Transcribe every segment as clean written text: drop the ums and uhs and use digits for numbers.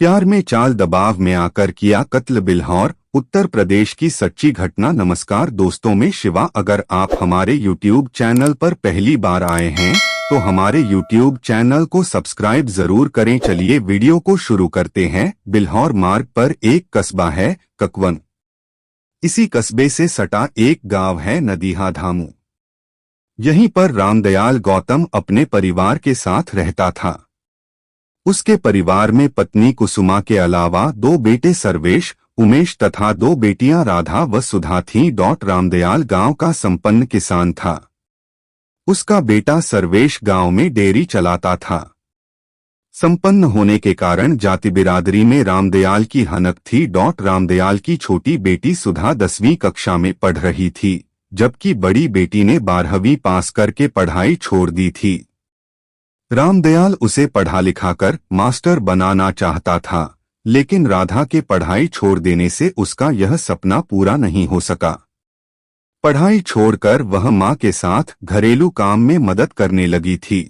प्यार में चाल दबाव में आकर किया कत्ल बिल्हौर, उत्तर प्रदेश की सच्ची घटना। नमस्कार दोस्तों, मैं शिवा। अगर आप हमारे YouTube चैनल पर पहली बार आए हैं तो हमारे YouTube चैनल को सब्सक्राइब जरूर करें। चलिए वीडियो को शुरू करते हैं। बिल्हौर मार्ग पर एक कस्बा है ककवन। इसी कस्बे से सटा एक गांव है नदीहा धामू। यहीं पर रामदयाल गौतम अपने परिवार के साथ रहता था। उसके परिवार में पत्नी कुसुमा के अलावा दो बेटे सर्वेश, उमेश तथा दो बेटियां राधा व सुधा थीं। रामदयाल गांव का संपन्न किसान था। उसका बेटा सर्वेश गांव में डेयरी चलाता था। संपन्न होने के कारण जाति बिरादरी में रामदयाल की हनक थी। रामदयाल की छोटी बेटी सुधा 10वीं कक्षा में पढ़ रही थी, जबकि बड़ी बेटी ने 12वीं पास करके पढ़ाई छोड़ दी थी। रामदयाल उसे पढ़ा लिखाकर मास्टर बनाना चाहता था, लेकिन राधा के पढ़ाई छोड़ देने से उसका यह सपना पूरा नहीं हो सका। पढ़ाई छोड़कर वह मां के साथ घरेलू काम में मदद करने लगी थी।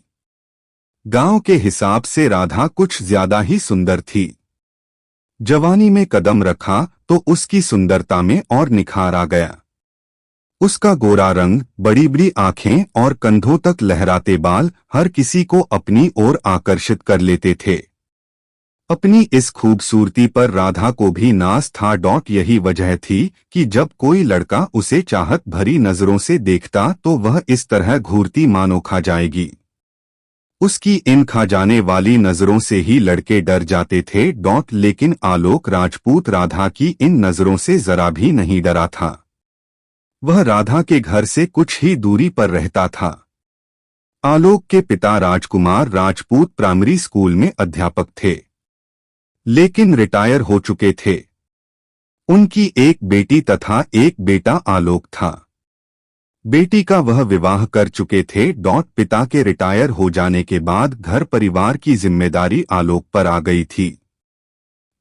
गांव के हिसाब से राधा कुछ ज्यादा ही सुंदर थी। जवानी में कदम रखा तो उसकी सुंदरता में और निखार आ गया। उसका गोरा रंग, बड़ी बड़ी आंखें और कंधों तक लहराते बाल हर किसी को अपनी ओर आकर्षित कर लेते थे। अपनी इस खूबसूरती पर राधा को भी नाज था। यही वजह थी कि जब कोई लड़का उसे चाहत भरी नजरों से देखता तो वह इस तरह घूरती मानो खा जाएगी। उसकी इन खा जाने वाली नजरों से ही लड़के डर जाते थे। लेकिन आलोक राजपूत राधा की इन नजरों से जरा भी नहीं डरा था। वह राधा के घर से कुछ ही दूरी पर रहता था। आलोक के पिता राजकुमार राजपूत प्राइमरी स्कूल में अध्यापक थे, लेकिन रिटायर हो चुके थे। उनकी एक बेटी तथा एक बेटा आलोक था। बेटी का वह विवाह कर चुके थे। पिता के रिटायर हो जाने के बाद घर परिवार की जिम्मेदारी आलोक पर आ गई थी।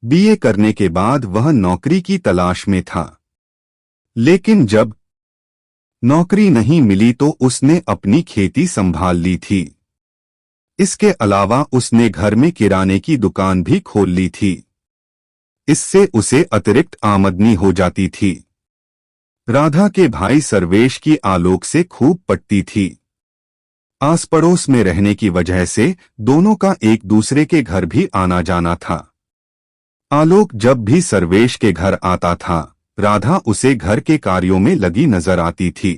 बीए करने के बाद वह नौकरी की तलाश में था, लेकिन जब नौकरी नहीं मिली तो उसने अपनी खेती संभाल ली थी। इसके अलावा उसने घर में किराने की दुकान भी खोल ली थी। इससे उसे अतिरिक्त आमदनी हो जाती थी। राधा के भाई सर्वेश की आलोक से खूब पटती थी। आस पड़ोस में रहने की वजह से दोनों का एक दूसरे के घर भी आना जाना था। आलोक जब भी सर्वेश के घर आता था, राधा उसे घर के कार्यों में लगी नजर आती थी।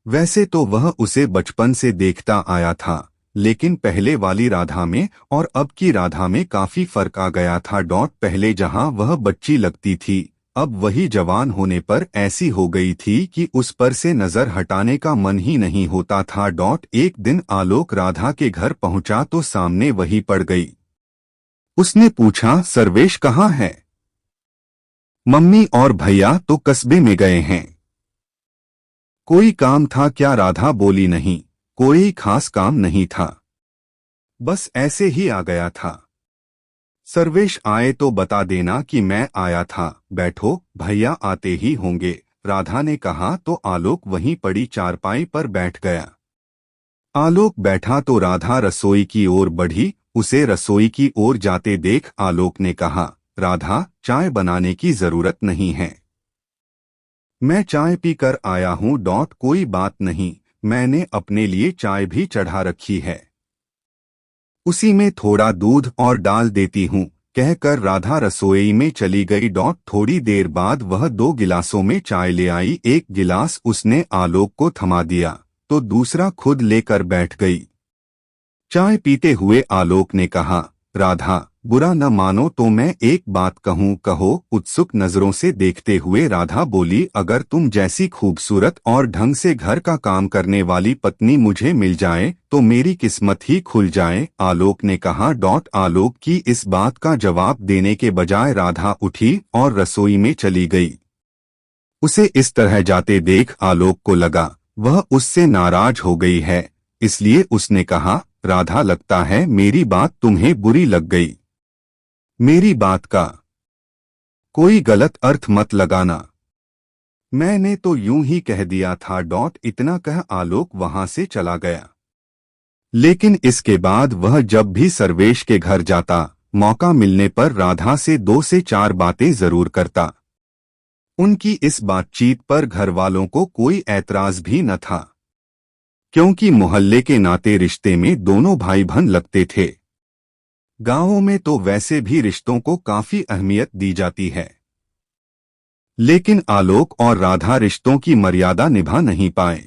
वैसे तो वह उसे बचपन से देखता आया था, लेकिन पहले वाली राधा में और अब की राधा में काफी फर्क आ गया था। पहले जहां वह बच्ची लगती थी, अब वही जवान होने पर ऐसी हो गई थी कि उस पर से नजर हटाने का मन ही नहीं होता था। एक दिन आलोक राधा के घर पहुंचा तो सामने वही पड़ गई। उसने पूछा, सर्वेश कहाँ है? मम्मी और भैया तो कस्बे में गए हैं। कोई काम था क्या? राधा बोली, नहीं, कोई खास काम नहीं था, बस ऐसे ही आ गया था। सर्वेश आए तो बता देना कि मैं आया था। बैठो, भैया आते ही होंगे, राधा ने कहा तो आलोक वहीं पड़ी चारपाई पर बैठ गया। आलोक बैठा तो राधा रसोई की ओर बढ़ी। उसे रसोई की ओर जाते देख आलोक ने कहा, राधा, चाय बनाने की जरूरत नहीं है, मैं चाय पीकर आया हूँ। कोई बात नहीं, मैंने अपने लिए चाय भी चढ़ा रखी है, उसी में थोड़ा दूध और डाल देती हूँ, कहकर राधा रसोई में चली गई। थोड़ी देर बाद वह 2 गिलासों में चाय ले आई। एक गिलास उसने आलोक को थमा दिया तो दूसरा खुद लेकर बैठ गई। चाय पीते हुए आलोक ने कहा, राधा, बुरा न मानो तो मैं एक बात कहूँ? कहो। उत्सुक नजरों से देखते हुए राधा बोली, अगर तुम जैसी खूबसूरत और ढंग से घर का काम करने वाली पत्नी मुझे मिल जाए तो मेरी किस्मत ही खुल जाए, आलोक ने कहा। आलोक की इस बात का जवाब देने के बजाय राधा उठी और रसोई में चली गई। उसे इस तरह जाते देख आलोक को लगा वह उससे नाराज हो गई है, इसलिए उसने कहा, राधा, लगता है मेरी बात तुम्हें बुरी लग गई। मेरी बात का कोई गलत अर्थ मत लगाना, मैंने तो यूं ही कह दिया था। इतना कह आलोक वहां से चला गया। लेकिन इसके बाद वह जब भी सर्वेश के घर जाता, मौका मिलने पर राधा से 2 से 4 बातें जरूर करता। उनकी इस बातचीत पर घरवालों को कोई ऐतराज भी न था, क्योंकि मोहल्ले के नाते रिश्ते में दोनों भाई बहन लगते थे। गांवों में तो वैसे भी रिश्तों को काफी अहमियत दी जाती है, लेकिन आलोक और राधा रिश्तों की मर्यादा निभा नहीं पाए।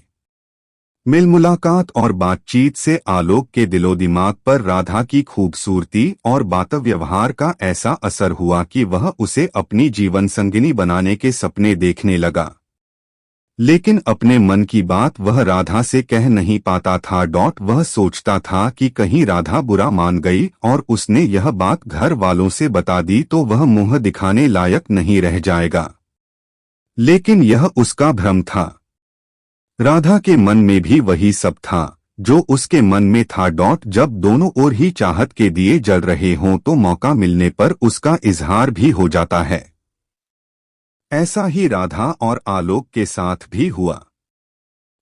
मिल मुलाकात और बातचीत से आलोक के दिलो दिमाग पर राधा की खूबसूरती और बात व्यवहार का ऐसा असर हुआ कि वह उसे अपनी जीवन संगिनी बनाने के सपने देखने लगा। लेकिन अपने मन की बात वह राधा से कह नहीं पाता था। वह सोचता था कि कहीं राधा बुरा मान गई और उसने यह बात घर वालों से बता दी तो वह मुंह दिखाने लायक नहीं रह जाएगा। लेकिन यह उसका भ्रम था। राधा के मन में भी वही सब था जो उसके मन में था। जब दोनों ओर ही चाहत के दिए जल रहे हों तो मौका मिलने पर उसका इजहार भी हो जाता है। ऐसा ही राधा और आलोक के साथ भी हुआ।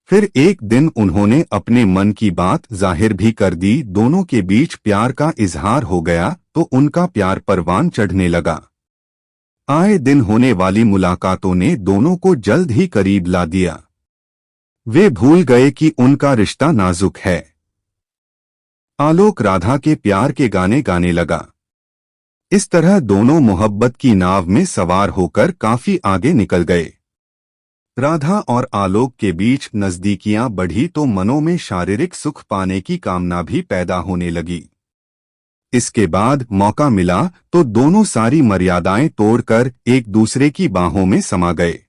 फिर एक दिन उन्होंने अपने मन की बात जाहिर भी कर दी। दोनों के बीच प्यार का इजहार हो गया तो उनका प्यार परवान चढ़ने लगा। आए दिन होने वाली मुलाकातों ने दोनों को जल्द ही करीब ला दिया। वे भूल गए कि उनका रिश्ता नाजुक है। आलोक राधा के प्यार के गाने गाने लगा। इस तरह दोनों मोहब्बत की नाव में सवार होकर काफी आगे निकल गए। राधा और आलोक के बीच नजदीकियां बढ़ी तो मनों में शारीरिक सुख पाने की कामना भी पैदा होने लगी। इसके बाद मौका मिला तो दोनों सारी मर्यादाएं तोड़कर एक दूसरे की बाहों में समा गए।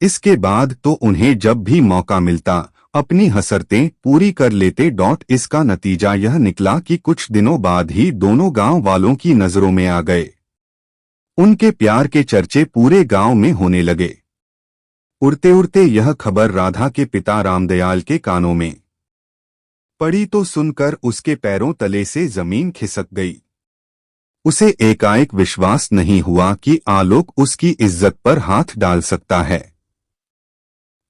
इसके बाद तो उन्हें जब भी मौका मिलता अपनी हसरतें पूरी कर लेते। इसका नतीजा यह निकला कि कुछ दिनों बाद ही दोनों गांव वालों की नजरों में आ गए। उनके प्यार के चर्चे पूरे गांव में होने लगे। उड़ते उड़ते यह खबर राधा के पिता रामदयाल के कानों में पड़ी तो सुनकर उसके पैरों तले से जमीन खिसक गई। उसे एकाएक विश्वास नहीं हुआ कि आलोक उसकी इज्जत पर हाथ डाल सकता है।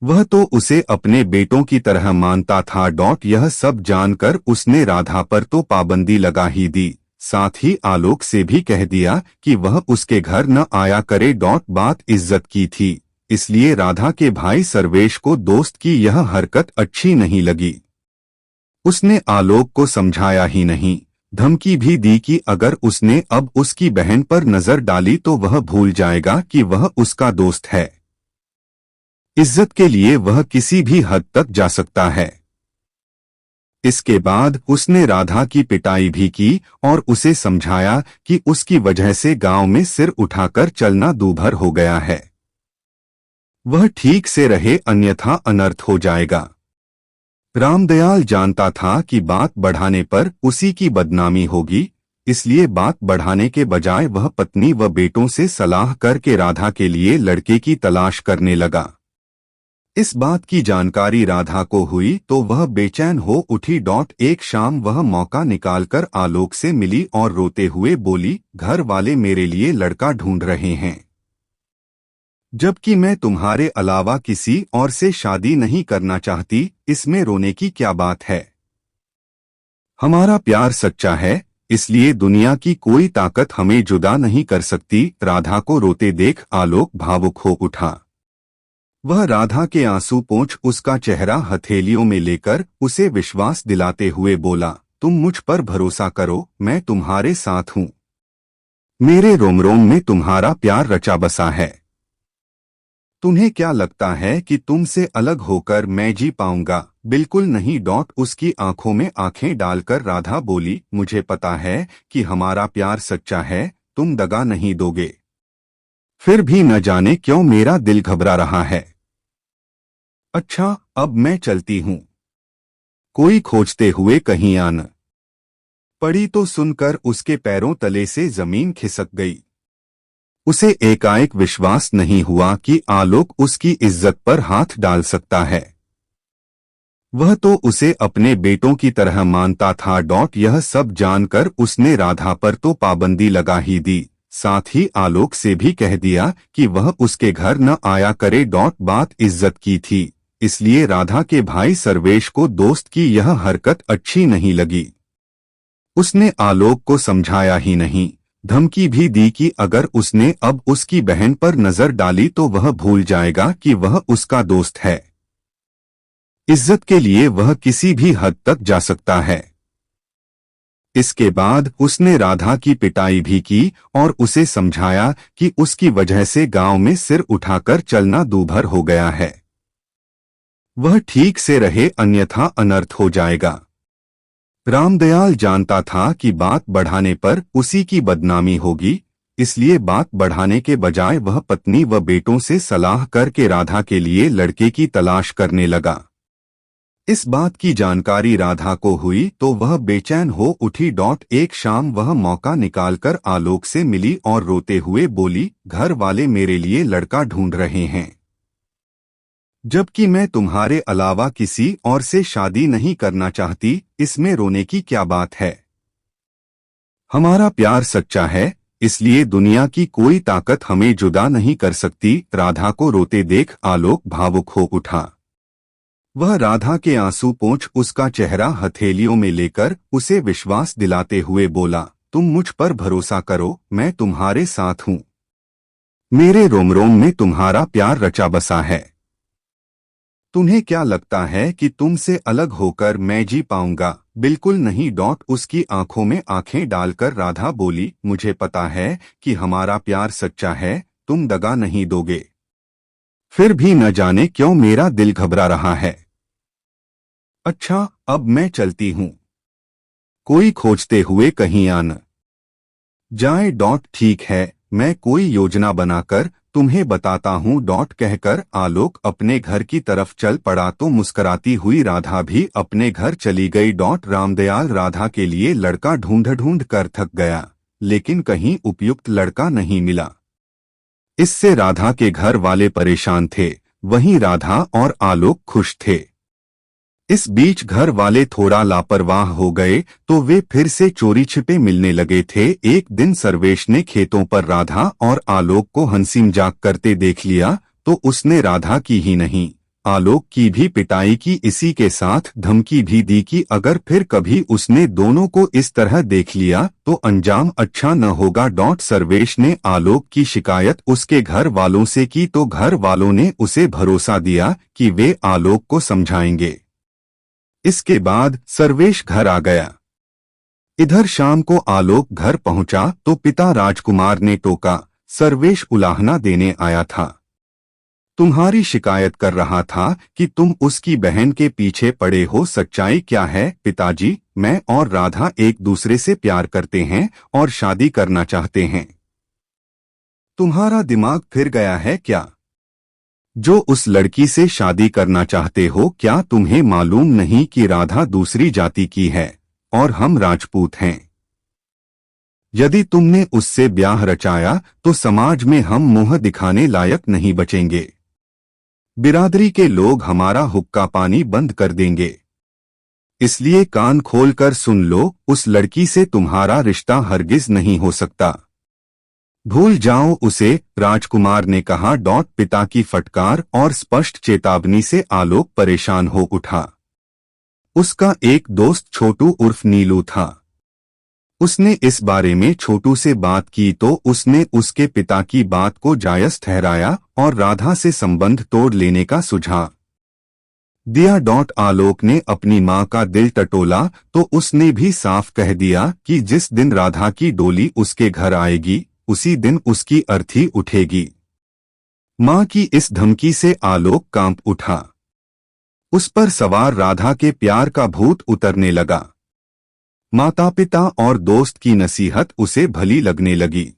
वह तो उसे अपने बेटों की तरह मानता था। यह सब जानकर उसने राधा पर तो पाबंदी लगा ही दी, साथ ही आलोक से भी कह दिया कि वह उसके घर न आया करे। बात इज्जत की थी, इसलिए राधा के भाई सर्वेश को दोस्त की यह हरकत अच्छी नहीं लगी। उसने आलोक को समझाया ही नहीं, धमकी भी दी कि अगर उसने अब उसकी बहन पर नजर डाली तो वह भूल जाएगा कि वह उसका दोस्त है। इज्जत के लिए वह किसी भी हद तक जा सकता है। इसके बाद उसने राधा की पिटाई भी की और उसे समझाया कि उसकी वजह से गांव में सिर उठाकर चलना दूभर हो गया है। वह ठीक से रहे अन्यथा अनर्थ हो जाएगा। रामदयाल जानता था कि बात बढ़ाने पर उसी की बदनामी होगी, इसलिए बात बढ़ाने के बजाय वह पत्नी व बेटों से सलाह करके राधा के लिए लड़के की तलाश करने लगा। इस बात की जानकारी राधा को हुई तो वह बेचैन हो उठी। एक शाम वह मौका निकालकर आलोक से मिली और रोते हुए बोली, घर वाले मेरे लिए लड़का ढूंढ रहे हैं, जबकि मैं तुम्हारे अलावा किसी और से शादी नहीं करना चाहती। इसमें रोने की क्या बात है? हमारा प्यार सच्चा है, इसलिए दुनिया की कोई ताकत हमें जुदा नहीं कर सकती। राधा को रोते देख आलोक भावुक हो उठा। वह राधा के आंसू पोंछ उसका चेहरा हथेलियों में लेकर उसे विश्वास दिलाते हुए बोला, तुम मुझ पर भरोसा करो, मैं तुम्हारे साथ हूँ। मेरे रोम रोम में तुम्हारा प्यार रचा बसा है। तुम्हें क्या लगता है कि तुमसे अलग होकर मैं जी पाऊंगा? बिल्कुल नहीं। उसकी आंखों में आंखें डालकर राधा बोली, मुझे पता है कि हमारा प्यार सच्चा है, तुम दगा नहीं दोगे। फिर भी न जाने क्यों मेरा दिल घबरा रहा है। अच्छा, अब मैं चलती हूँ। कोई खोजते हुए कहीं आन पड़ी तो सुनकर उसके पैरों तले से जमीन खिसक गई। उसे एकाएक विश्वास नहीं हुआ कि आलोक उसकी इज्जत पर हाथ डाल सकता है। वह तो उसे अपने बेटों की तरह मानता था। यह सब जानकर उसने राधा पर तो पाबंदी लगा ही दी, साथ ही आलोक से भी कह दिया कि वह उसके घर न आया करे। बात इज्जत की थी, इसलिए राधा के भाई सर्वेश को दोस्त की यह हरकत अच्छी नहीं लगी। उसने आलोक को समझाया ही नहीं, धमकी भी दी कि अगर उसने अब उसकी बहन पर नजर डाली तो वह भूल जाएगा कि वह उसका दोस्त है। इज्जत के लिए वह किसी भी हद तक जा सकता है। इसके बाद उसने राधा की पिटाई भी की और उसे समझाया कि उसकी वजह से गांव में सिर उठाकर चलना दूभर हो गया है। वह ठीक से रहे अन्यथा अनर्थ हो जाएगा। रामदयाल जानता था कि बात बढ़ाने पर उसी की बदनामी होगी, इसलिए बात बढ़ाने के बजाय वह पत्नी व बेटों से सलाह करके राधा के लिए लड़के की तलाश करने लगा। इस बात की जानकारी राधा को हुई तो वह बेचैन हो उठी। एक शाम वह मौका निकालकर आलोक से मिली और रोते हुए बोली, घर वाले मेरे लिए लड़का ढूंढ रहे हैं, जबकि मैं तुम्हारे अलावा किसी और से शादी नहीं करना चाहती। इसमें रोने की क्या बात है? हमारा प्यार सच्चा है, इसलिए दुनिया की कोई ताकत हमें जुदा नहीं कर सकती। राधा को रोते देख आलोक भावुक हो उठा। वह राधा के आंसू पोंछ उसका चेहरा हथेलियों में लेकर उसे विश्वास दिलाते हुए बोला, तुम मुझ पर भरोसा करो, मैं तुम्हारे साथ हूं। मेरे रोम रोम में तुम्हारा प्यार रचा बसा है। तुम्हें क्या लगता है कि तुमसे अलग होकर मैं जी पाऊंगा? बिल्कुल नहीं। उसकी आंखों में आंखें डालकर राधा बोली, मुझे पता है कि हमारा प्यार सच्चा है, तुम दगा नहीं दोगे। फिर भी न जाने क्यों मेरा दिल घबरा रहा है। अच्छा, अब मैं चलती हूं, कोई खोजते हुए कहीं आ न जाए। ठीक है, मैं कोई योजना बनाकर तुम्हें बताता हूं। कहकर आलोक अपने घर की तरफ चल पड़ा तो मुस्कुराती हुई राधा भी अपने घर चली गई। रामदयाल राधा के लिए लड़का ढूंढ कर थक गया, लेकिन कहीं उपयुक्त लड़का नहीं मिला। इससे राधा के घर वाले परेशान थे, वहीं राधा और आलोक खुश थे। इस बीच घर वाले थोड़ा लापरवाह हो गए तो वे फिर से चोरी छिपे मिलने लगे थे। एक दिन सर्वेश ने खेतों पर राधा और आलोक को हंसी मजाक करते देख लिया तो उसने राधा की ही नहीं, आलोक की भी पिटाई की। इसी के साथ धमकी भी दी कि अगर फिर कभी उसने दोनों को इस तरह देख लिया तो अंजाम अच्छा न होगा। सर्वेश ने आलोक की शिकायत उसके घर वालों से की तो घर वालों ने उसे भरोसा दिया कि वे आलोक को समझाएंगे। इसके बाद सर्वेश घर आ गया। इधर शाम को आलोक घर पहुंचा तो पिता राजकुमार ने टोका, सर्वेश उलाहना देने आया था, तुम्हारी शिकायत कर रहा था कि तुम उसकी बहन के पीछे पड़े हो, सच्चाई क्या है? पिताजी, मैं और राधा एक दूसरे से प्यार करते हैं और शादी करना चाहते हैं। तुम्हारा दिमाग फिर गया है क्या? जो उस लड़की से शादी करना चाहते हो, क्या तुम्हें मालूम नहीं कि राधा दूसरी जाति की है और हम राजपूत हैं? यदि तुमने उससे ब्याह रचाया तो समाज में हम मुंह दिखाने लायक नहीं बचेंगे। बिरादरी के लोग हमारा हुक्का पानी बंद कर देंगे। इसलिए कान खोलकर सुन लो, उस लड़की से तुम्हारा रिश्ता हरगिज नहीं हो सकता। भूल जाओ उसे, राजकुमार ने कहा। पिता की फटकार और स्पष्ट चेतावनी से आलोक परेशान हो उठा। उसका एक दोस्त छोटू उर्फ नीलू था। उसने इस बारे में छोटू से बात की तो उसने उसके पिता की बात को जायज ठहराया और राधा से संबंध तोड़ लेने का सुझाव दिया। आलोक ने अपनी मां का दिल टटोला तो उसने भी साफ कह दिया कि जिस दिन राधा की डोली उसके घर आएगी उसी दिन उसकी अर्थी उठेगी। मां की इस धमकी से आलोक कांप उठा। उस पर सवार राधा के प्यार का भूत उतरने लगा। माता पिता और दोस्त की नसीहत उसे भली लगने लगी।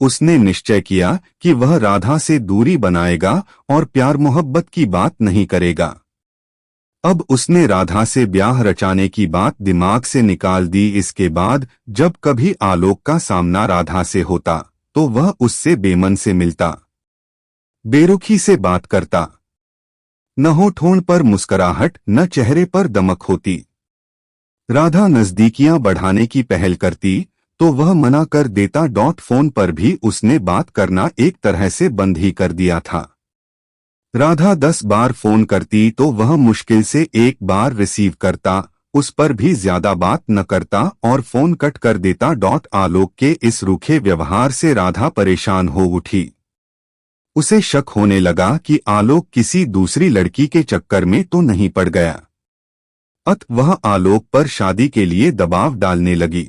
उसने निश्चय किया कि वह राधा से दूरी बनाएगा और प्यार मोहब्बत की बात नहीं करेगा। अब उसने राधा से ब्याह रचाने की बात दिमाग से निकाल दी। इसके बाद जब कभी आलोक का सामना राधा से होता तो वह उससे बेमन से मिलता, बेरुखी से बात करता। न होठों पर मुस्कुराहट, न चेहरे पर दमक होती। राधा नजदीकियां बढ़ाने की पहल करती तो वह मना कर देता। फोन पर भी उसने बात करना एक तरह से बंद ही कर दिया था। राधा 10 बार फोन करती तो वह मुश्किल से एक बार रिसीव करता उस पर भी ज्यादा बात न करता और फोन कट कर देता। आलोक के इस रूखे व्यवहार से राधा परेशान हो उठी। उसे शक होने लगा कि आलोक किसी दूसरी लड़की के चक्कर में तो नहीं पड़ गया। वह आलोक पर शादी के लिए दबाव डालने लगी।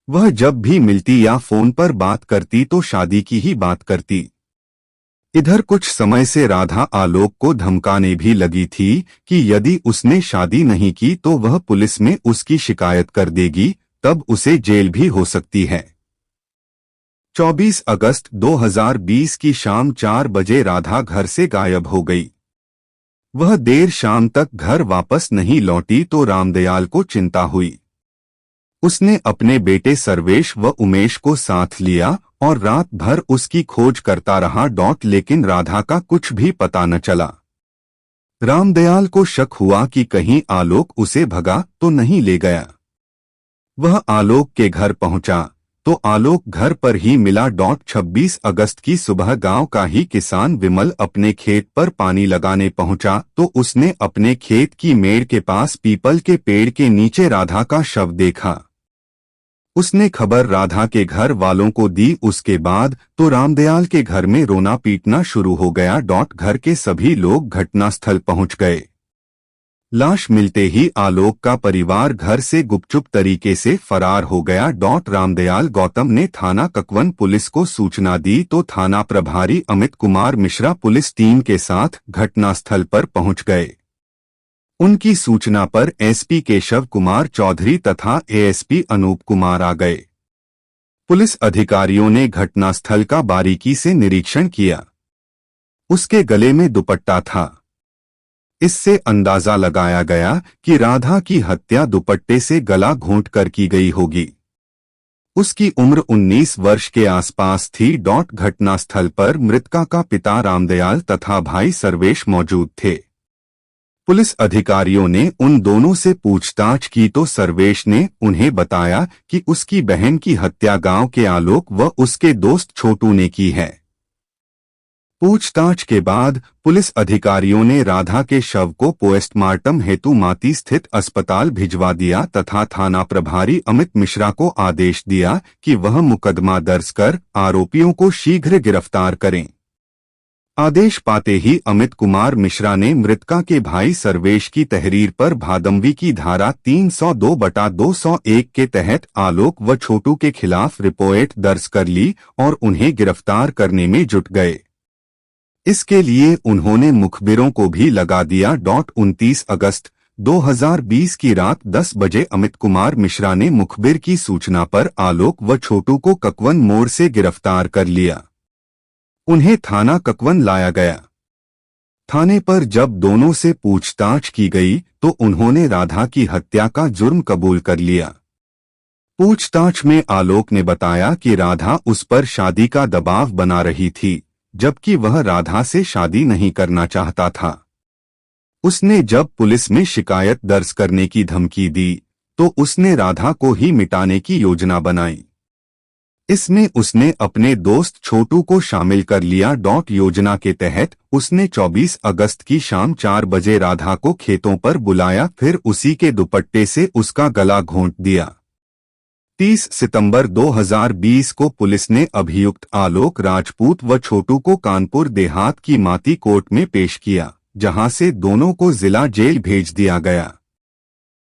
वह जब भी मिलती या फोन पर बात करती तो शादी की ही बात करती। इधर कुछ समय से राधा आलोक को धमकाने भी लगी थी कि यदि उसने शादी नहीं की तो वह पुलिस में उसकी शिकायत कर देगी, तब उसे जेल भी हो सकती है। 24 अगस्त 2020 की शाम 4 बजे राधा घर से गायब हो गई। वह देर शाम तक घर वापस नहीं लौटी तो रामदयाल को चिंता हुई। उसने अपने बेटे सर्वेश व उमेश को साथ लिया और रात भर उसकी खोज करता रहा। लेकिन राधा का कुछ भी पता न चला। रामदयाल को शक हुआ कि कहीं आलोक उसे भगा तो नहीं ले गया। वह आलोक के घर पहुंचा तो आलोक घर पर ही मिला। 26 अगस्त की सुबह गांव का ही किसान विमल अपने खेत पर पानी लगाने पहुंचा तो उसने अपने खेत की मेड़ के पास पीपल के पेड़ के नीचे राधा का शव देखा। उसने खबर राधा के घर वालों को दी। उसके बाद तो रामदयाल के घर में रोना पीटना शुरू हो गया। घर के सभी लोग घटनास्थल पहुंच गए। लाश मिलते ही आलोक का परिवार घर से गुपचुप तरीके से फरार हो गया। रामदयाल गौतम ने थाना ककवन पुलिस को सूचना दी तो थाना प्रभारी अमित कुमार मिश्रा पुलिस टीम के साथ घटनास्थल पर पहुंच गए। उनकी सूचना पर एसपी केशव कुमार चौधरी तथा एएसपी अनूप कुमार आ गए। पुलिस अधिकारियों ने घटनास्थल का बारीकी से निरीक्षण किया। उसके गले में दुपट्टा था। इससे अंदाजा लगाया गया कि राधा की हत्या दुपट्टे से गला घोंट कर की गई होगी। उसकी उम्र 19 वर्ष के आसपास थी। घटनास्थल पर मृतका का पिता रामदयाल तथा भाई सर्वेश मौजूद थे। पुलिस अधिकारियों ने उन दोनों से पूछताछ की तो सर्वेश ने उन्हें बताया कि उसकी बहन की हत्या गांव के आलोक व उसके दोस्त छोटू ने की है। पूछताछ के बाद पुलिस अधिकारियों ने राधा के शव को पोस्टमार्टम हेतु माती स्थित अस्पताल भिजवा दिया तथा थाना प्रभारी अमित मिश्रा को आदेश दिया कि वह मुकदमा दर्ज कर आरोपियों को शीघ्र गिरफ्तार करें। आदेश पाते ही अमित कुमार मिश्रा ने मृतका के भाई सर्वेश की तहरीर पर भादमवी की धारा 302/201 के तहत आलोक व छोटू के खिलाफ रिपोर्ट दर्ज कर ली और उन्हें गिरफ्तार करने में जुट गए। इसके लिए उन्होंने मुखबिरों को भी लगा दिया। 29 अगस्त 2020 की रात 10 बजे अमित कुमार मिश्रा ने मुखबिर की सूचना पर आलोक व छोटू को ककवन मोड़ से गिरफ्तार कर लिया। उन्हें थाना ककवन लाया गया। थाने पर जब दोनों से पूछताछ की गई तो उन्होंने राधा की हत्या का जुर्म कबूल कर लिया। पूछताछ में आलोक ने बताया कि राधा उस पर शादी का दबाव बना रही थी, जबकि वह राधा से शादी नहीं करना चाहता था। उसने जब पुलिस में शिकायत दर्ज करने की धमकी दी तो उसने राधा को ही मिटाने की योजना बनाई। इसमें उसने अपने दोस्त छोटू को शामिल कर लिया। योजना के तहत उसने 24 अगस्त की शाम 4 बजे राधा को खेतों पर बुलाया, फिर उसी के दुपट्टे से उसका गला घोंट दिया। 30 सितंबर 2020 को पुलिस ने अभियुक्त आलोक राजपूत व छोटू को कानपुर देहात की माती कोर्ट में पेश किया, जहां से दोनों को जिला जेल भेज दिया गया।